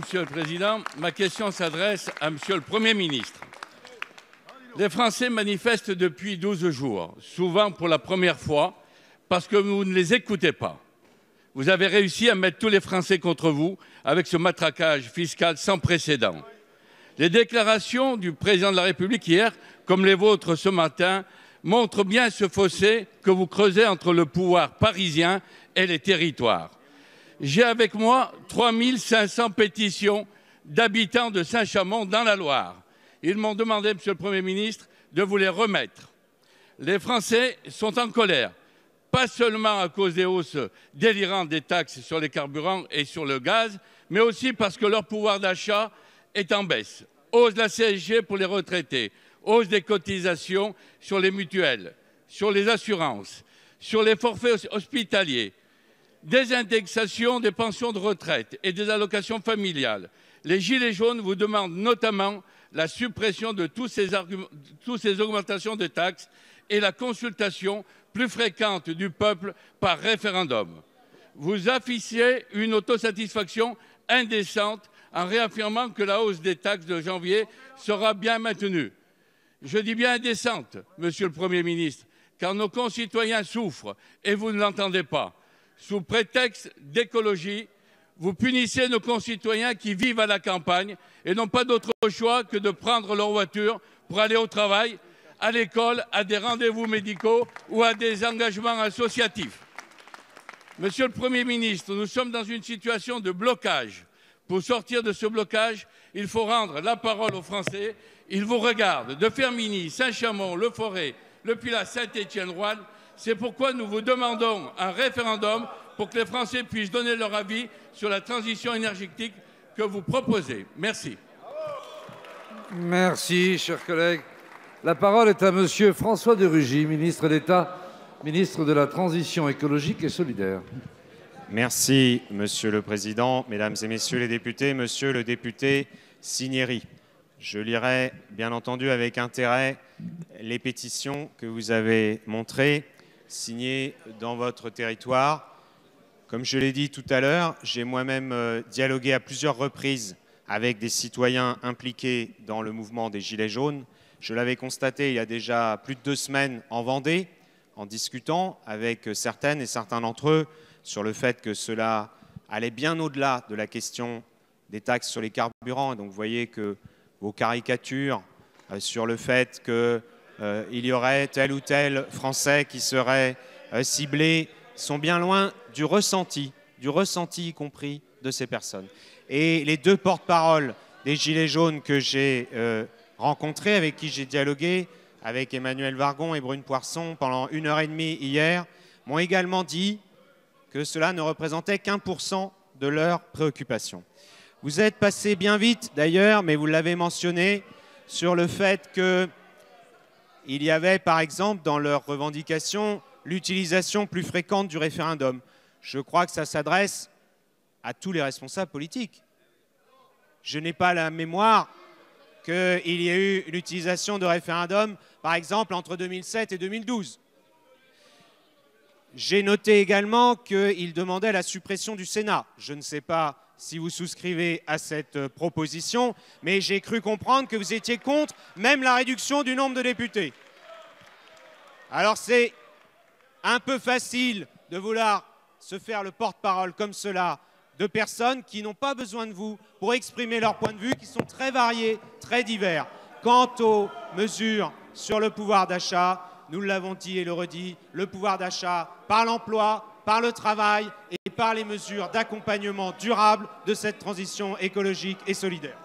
Monsieur le Président. Ma question s'adresse à Monsieur le Premier ministre. Les Français manifestent depuis 12 jours, souvent pour la première fois, parce que vous ne les écoutez pas. Vous avez réussi à mettre tous les Français contre vous avec ce matraquage fiscal sans précédent. Les déclarations du Président de la République hier, comme les vôtres ce matin, montrent bien ce fossé que vous creusez entre le pouvoir parisien et les territoires. J'ai avec moi 3500 pétitions d'habitants de Saint-Chamond dans la Loire. Ils m'ont demandé, Monsieur le Premier ministre, de vous les remettre. Les Français sont en colère, pas seulement à cause des hausses délirantes des taxes sur les carburants et sur le gaz, mais aussi parce que leur pouvoir d'achat est en baisse. Hausse de la CSG pour les retraités, hausse des cotisations sur les mutuelles, sur les assurances, sur les forfaits hospitaliers, désindexation des pensions de retraite et des allocations familiales. Les Gilets jaunes vous demandent notamment la suppression de toutes ces augmentations de taxes et la consultation plus fréquente du peuple par référendum. Vous affichez une autosatisfaction indécente en réaffirmant que la hausse des taxes de janvier sera bien maintenue. Je dis bien indécente, Monsieur le Premier ministre, car nos concitoyens souffrent et vous ne l'entendez pas. Sous prétexte d'écologie, vous punissez nos concitoyens qui vivent à la campagne et n'ont pas d'autre choix que de prendre leur voiture pour aller au travail, à l'école, à des rendez-vous médicaux ou à des engagements associatifs. Monsieur le Premier ministre, nous sommes dans une situation de blocage. Pour sortir de ce blocage, il faut rendre la parole aux Français. Ils vous regardent de Fermigny, Saint-Chamond, Le Forêt, Le Pilat, Saint-Étienne-Roanne. C'est pourquoi nous vous demandons un référendum pour que les Français puissent donner leur avis sur la transition énergétique que vous proposez. Merci. Merci, chers collègues. La parole est à Monsieur François de Rugy, ministre d'État, ministre de la Transition écologique et solidaire. Merci, Monsieur le Président, Mesdames et Messieurs les députés, Monsieur le député Cinieri. Je lirai, bien entendu, avec intérêt les pétitions que vous avez montrées, signées dans votre territoire. Comme je l'ai dit tout à l'heure, j'ai moi-même dialogué à plusieurs reprises avec des citoyens impliqués dans le mouvement des Gilets jaunes. Je l'avais constaté il y a déjà plus de 2 semaines en Vendée, en discutant avec certaines et certains d'entre eux sur le fait que cela allait bien au-delà de la question des taxes sur les carburants. Et donc vous voyez que vos caricatures sur le fait qu'il y aurait tel ou tel Français qui serait ciblé sont bien loin du ressenti y compris de ces personnes. Et les 2 porte-paroles des Gilets jaunes que j'ai rencontrés, avec qui j'ai dialogué, avec Emmanuel Vargon et Brune Poirson pendant 1h30 hier, m'ont également dit que cela ne représentait qu'1% de leurs préoccupations. Vous êtes passé bien vite d'ailleurs, mais vous l'avez mentionné, sur le fait qu'il y avait par exemple dans leurs revendications l'utilisation plus fréquente du référendum. Je crois que ça s'adresse à tous les responsables politiques. Je n'ai pas la mémoire qu'il y ait eu l'utilisation de référendum, par exemple, entre 2007 et 2012. J'ai noté également qu'il demandait la suppression du Sénat. Je ne sais pas si vous souscrivez à cette proposition, mais j'ai cru comprendre que vous étiez contre même la réduction du nombre de députés. Alors c'est un peu facile de vouloir se faire le porte-parole comme cela de personnes qui n'ont pas besoin de vous pour exprimer leurs points de vue, qui sont très variés, très divers. Quant aux mesures sur le pouvoir d'achat, nous l'avons dit et le redit, le pouvoir d'achat par l'emploi, par le travail et par les mesures d'accompagnement durable de cette transition écologique et solidaire.